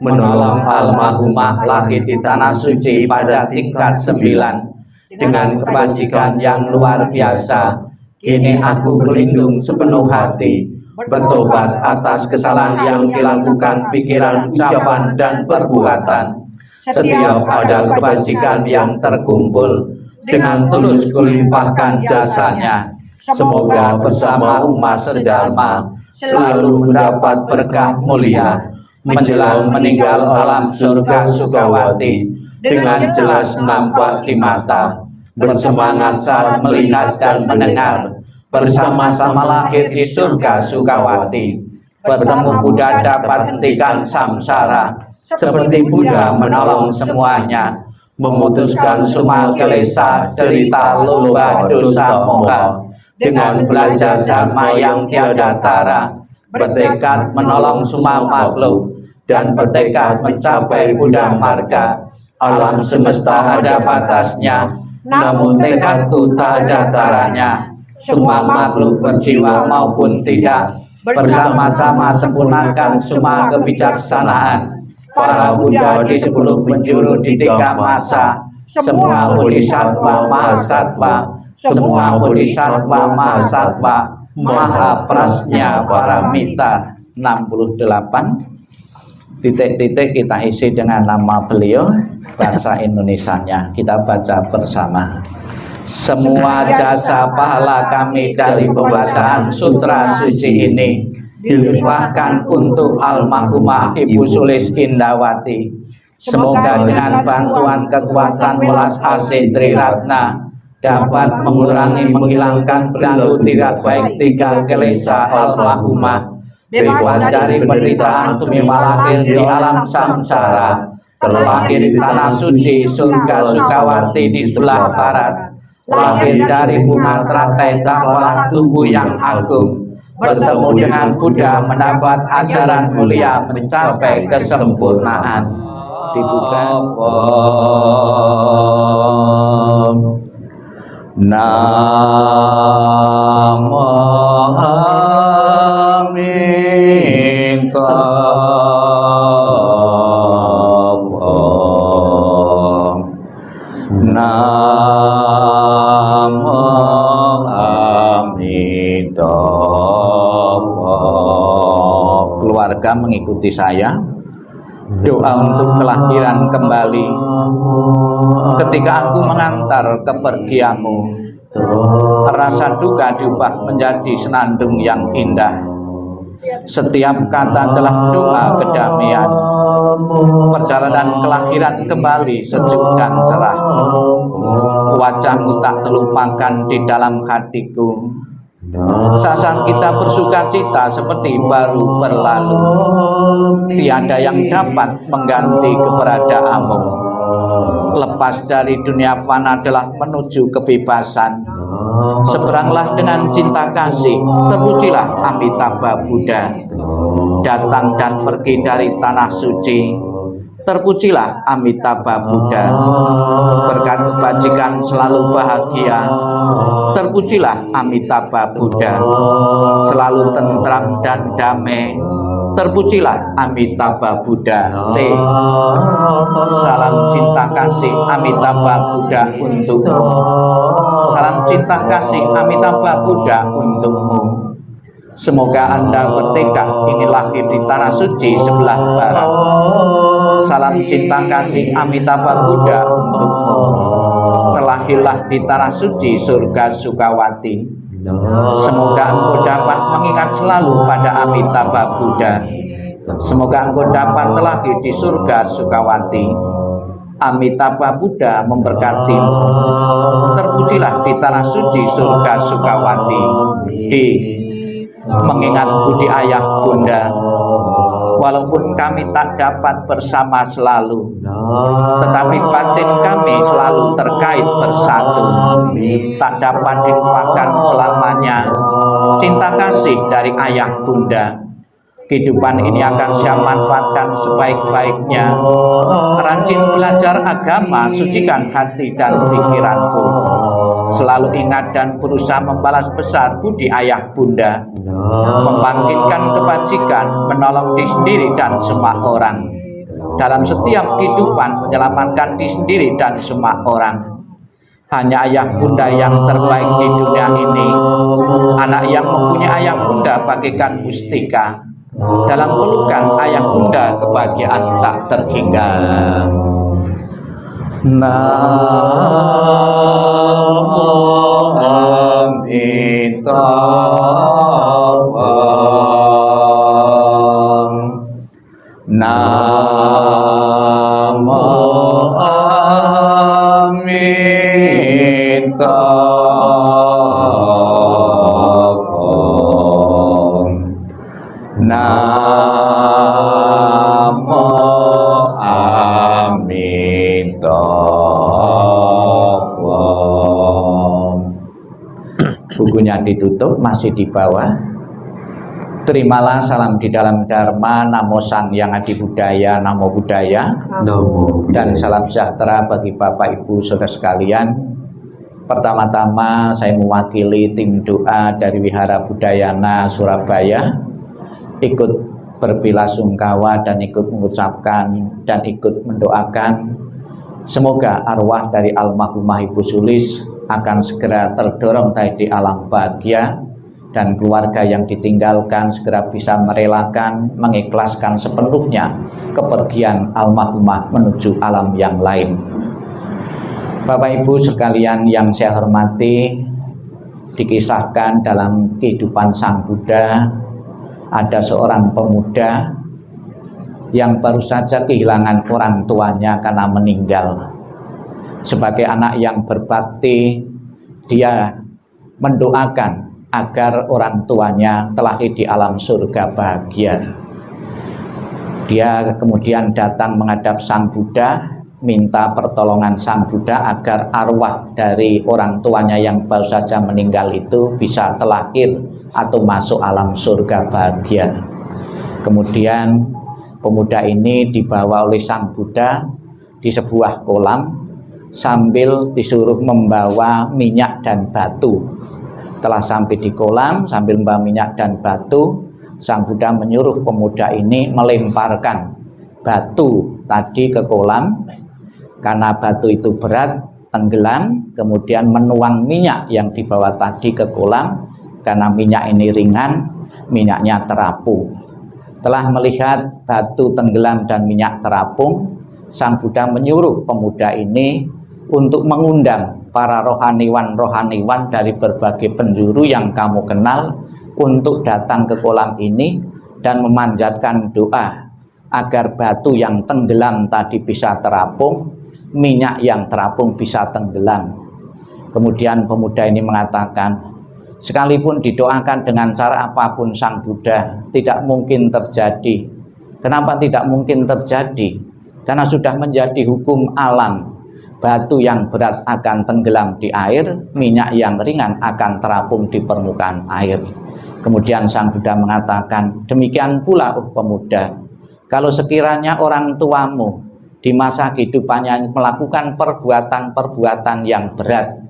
menolong almarhumah lahir di tanah suci pada tingkat 9 dengan kebajikan yang luar biasa. Kini aku berlindung sepenuh hati, bertobat atas kesalahan yang dilakukan pikiran, ucapan, dan perbuatan. Setiap ada kebajikan yang terkumpul, dengan tulus kulimpahkan jasanya. Semoga bersama umat sedharma selalu mendapat berkah mulia menjelang meninggal alam surga Sukawati, dengan jelas nampak di mata, bersemangat saat melihat dan mendengar, bersama-sama lahir di surga Sukawati. Bertemu Buddha dapat hentikan samsara, seperti Buddha menolong semuanya, memutuskan semua kelesa, derita, loba, dosa, moha, dengan belajar dhamma yang tiada tara, bertekad menolong semua makhluk, dan bertekad mencapai Buddha Marga. Alam semesta ada batasnya, namun tekadku tak ada taranya. Semua makhluk berjiwa maupun tidak, bersama-sama sempurnakan semua kebijaksanaan. Para Buddha di 10 penjuru di 3 masa, semua bodhisattva mahasatva, semua bodhisattva mahasatva, maha prasnya paramita. 68 titik-titik kita isi dengan nama beliau, bahasa Indonesianya kita baca bersama. Semua jasa pahala kami dari pembacaan sutra suci ini dilimpahkan untuk almarhumah Ibu Sulis Indawati. Semoga dengan bantuan kekuatan welas asih Triratna dapat mengurangi, menghilangkan belenggu tidak baik 3 kelesa almarhumah, bebas dari penderitaan tumimah lahir di alam samsara, terlahir di tanah suci surga Sukawati di sebelah barat, lahir dari bunga teratai takwa tubuh yang agung, bertemu dengan Buddha, mendapat ajaran mulia, mencapai kesempurnaan. Dibuka. Namo Namo Amitabha. Keluarga mengikuti saya. Doa untuk kelahiran kembali. Ketika aku mengantar kepergianmu, rasa duka diubah menjadi senandung yang indah. Setiap kata telah doa kedamaian. Perjalanan kelahiran kembali sejuk dan cerah. Wajahmu tak terlupakan di dalam hatiku. Saat kita bersuka cita seperti baru berlalu. Tiada yang dapat mengganti keberadaanmu. Lepas dari dunia fana adalah menuju kebebasan. Seberanglah dengan cinta kasih, terpujilah Amitabha Buddha. Datang dan pergi dari tanah suci, terpujilah Amitabha Buddha. Berkat kebajikan selalu bahagia, terpujilah Amitabha Buddha. Selalu tentram dan damai, terpujilah Amitabha Buddha. C. Salam cinta kasih Amitabha Buddha untukmu. Salam cinta kasih Amitabha Buddha untukmu. Semoga Anda bertekad ini lahir di tanah suci sebelah barat. Salam cinta kasih Amitabha Buddha untukmu. Terlahirlah di tanah suci surga Sukawati. Semoga engkau dapat mengingat selalu pada Amitabha Buddha. Semoga engkau dapat terlahir di surga Sukawati. Amitabha Buddha memberkatimu. Terpujilah di tanah suci surga Sukawati. D. Mengingat budi ayah bunda. Walaupun kami tak dapat bersama selalu, tetapi batin kami selalu terkait bersatu. Tak dapat dilupakan selamanya cinta kasih dari ayah bunda. Kehidupan ini akan saya manfaatkan sebaik-baiknya. Rajin belajar agama, sucikan hati dan pikiranku. Selalu ingat dan berusaha membalas besar budi ayah bunda. Membangkitkan kebajikan, menolong diri sendiri dan semua orang. dalam setiap kehidupan, menyelamatkan diri sendiri dan semua orang. Hanya ayah bunda yang terbaik di dunia ini. Anak yang mempunyai ayah bunda bagaikan mustika. Dalam pelukan ayah bunda kebahagiaan tak terhingga. Namo Amitabha. Namo Amitabha. Namo Amitabha. Bukunya ditutup, masih di bawah. Terimalah salam di dalam Dharma, Namo Sang Yang Adi Budaya, Namo Buddhaya. Namo. Dan salam sejahtera bagi Bapak Ibu Saudara sekalian. Pertama-tama saya mewakili tim doa dari Wihara Budayana Surabaya, ikut berbelasungkawa dan ikut mengucapkan dan ikut mendoakan semoga arwah dari almarhumah Ibu Sulis akan segera terdorong di alam bahagia, dan keluarga yang ditinggalkan segera bisa merelakan, mengikhlaskan sepenuhnya kepergian almarhumah menuju alam yang lain. Bapak Ibu sekalian yang saya hormati, dikisahkan dalam kehidupan Sang Buddha, ada seorang pemuda yang baru saja kehilangan orang tuanya karena meninggal. Sebagai anak yang berbakti, dia mendoakan agar orang tuanya terlahir di alam surga bahagia. Dia kemudian datang menghadap Sang Buddha, minta pertolongan Sang Buddha agar arwah dari orang tuanya yang baru saja meninggal itu bisa terlahir atau masuk alam surga bahagia. Kemudian pemuda ini dibawa oleh Sang Buddha di sebuah kolam sambil disuruh membawa minyak dan batu. Telah sampai di kolam sambil membawa minyak dan batu, Sang Buddha menyuruh pemuda ini melemparkan batu tadi ke kolam. Karena batu itu berat, tenggelam, kemudian menuang minyak yang dibawa tadi ke kolam. Karena minyak ini ringan, minyaknya terapung. Telah melihat batu tenggelam dan minyak terapung, Sang Buddha menyuruh pemuda ini untuk mengundang para rohaniwan-rohaniwan dari berbagai penjuru yang kamu kenal untuk datang ke kolam ini dan memanjatkan doa agar batu yang tenggelam tadi bisa terapung, minyak yang terapung bisa tenggelam. Kemudian pemuda ini mengatakan, sekalipun didoakan dengan cara apapun Sang Buddha, tidak mungkin terjadi. Kenapa tidak mungkin terjadi? Karena sudah menjadi hukum alam. Batu yang berat akan tenggelam di air, minyak yang ringan akan terapung di permukaan air. Kemudian Sang Buddha mengatakan, demikian pula pemuda, kalau sekiranya orang tuamu di masa kehidupannya melakukan perbuatan-perbuatan yang berat,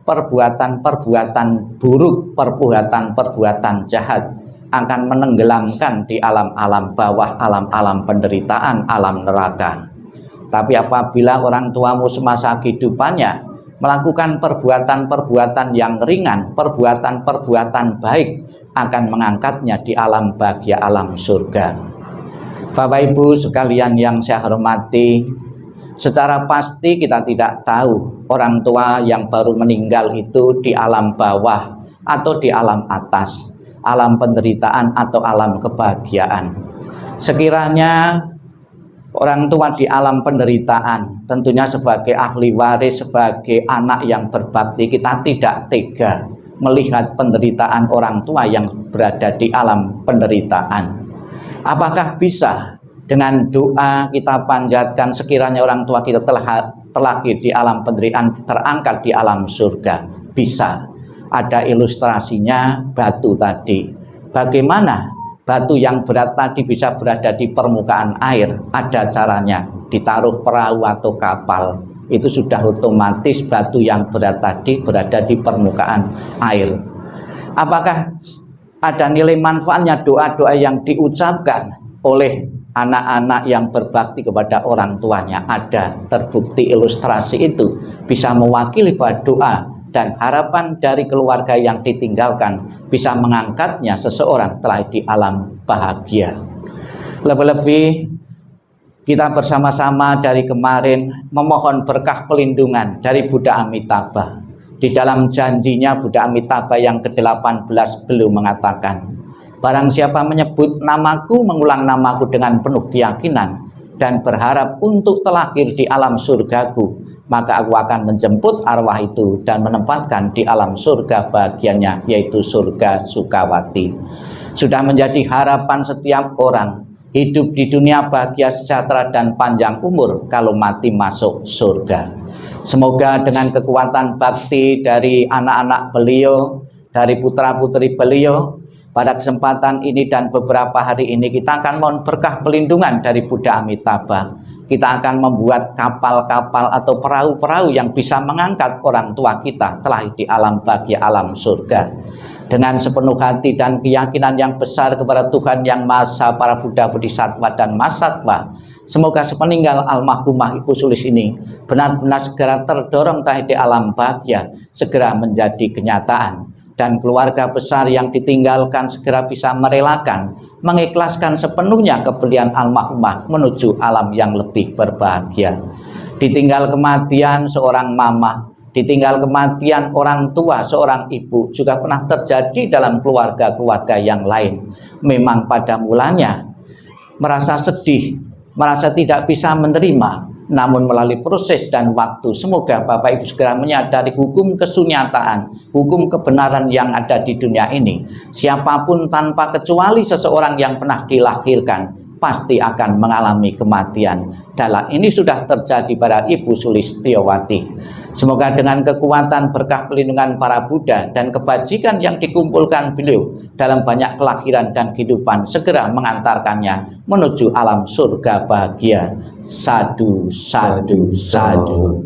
perbuatan-perbuatan buruk, perbuatan-perbuatan jahat, akan menenggelamkan di alam-alam bawah, alam-alam penderitaan, alam neraka. Tapi apabila orang tuamu semasa kehidupannya melakukan perbuatan-perbuatan yang ringan, perbuatan-perbuatan baik, akan mengangkatnya di alam bahagia, alam surga. Bapak Ibu sekalian yang saya hormati, secara pasti kita tidak tahu orang tua yang baru meninggal itu di alam bawah atau di alam atas, alam penderitaan atau alam kebahagiaan. Sekiranya orang tua di alam penderitaan, tentunya sebagai ahli waris, sebagai anak yang berbakti, kita tidak tega melihat penderitaan orang tua yang berada di alam penderitaan. Apakah bisa dengan doa kita panjatkan sekiranya orang tua kita terlahir di alam penderitaan, terangkat di alam surga? Bisa. Ada ilustrasinya batu tadi. Bagaimana batu yang berat tadi bisa berada di permukaan air? Ada caranya, ditaruh perahu atau kapal. Itu sudah otomatis batu yang berat tadi berada di permukaan air. Apakah ada nilai manfaatnya doa-doa yang diucapkan oleh anak-anak yang berbakti kepada orang tuanya ada, terbukti ilustrasi itu bisa mewakili bahwa doa dan harapan dari keluarga yang ditinggalkan bisa mengangkatnya seseorang telah di alam bahagia. Lebih-lebih kita bersama-sama dari kemarin memohon berkah pelindungan dari Buddha Amitabha. Di dalam janjinya Buddha Amitabha yang ke-18 beliau mengatakan, barang siapa menyebut namaku, mengulang namaku dengan penuh keyakinan dan berharap untuk terlahir di alam surgaku, maka aku akan menjemput arwah itu dan menempatkan di alam surga bagiannya, yaitu surga Sukawati. Sudah menjadi harapan setiap orang hidup di dunia bahagia, sejahtera dan panjang umur kalau mati masuk surga. Semoga dengan kekuatan bakti dari anak-anak beliau, dari putra-putri beliau, pada kesempatan ini dan beberapa hari ini kita akan mohon berkah pelindungan dari Buddha Amitabha. Kita akan membuat kapal-kapal atau perahu-perahu yang bisa mengangkat orang tua kita telah di alam bahagia, alam surga. Dengan sepenuh hati dan keyakinan yang besar kepada Tuhan Yang Maha Esa, para Buddha, Bodhisattva dan Mahasattva, semoga sepeninggal almarhumah Ibu Sulis ini benar-benar segera terdorong di alam bahagia, segera menjadi kenyataan. Dan keluarga besar yang ditinggalkan segera bisa merelakan, mengikhlaskan sepenuhnya kebelian almarhumah menuju alam yang lebih berbahagia. Ditinggal kematian seorang mama, ditinggal kematian orang tua, seorang ibu, juga pernah terjadi dalam keluarga-keluarga yang lain. Memang pada mulanya merasa sedih, merasa tidak bisa menerima, namun melalui proses dan waktu, semoga Bapak Ibu segera menyadari hukum kesunyataan, hukum kebenaran yang ada di dunia ini. Siapapun tanpa kecuali seseorang yang pernah dilahirkan pasti akan mengalami kematian. Dan ini sudah terjadi pada Ibu Sulistiowati. Semoga dengan kekuatan berkah pelindungan para Buddha dan kebajikan yang dikumpulkan beliau dalam banyak kelahiran dan kehidupan segera mengantarkannya menuju alam surga bahagia. Sadu, sadu, sadu.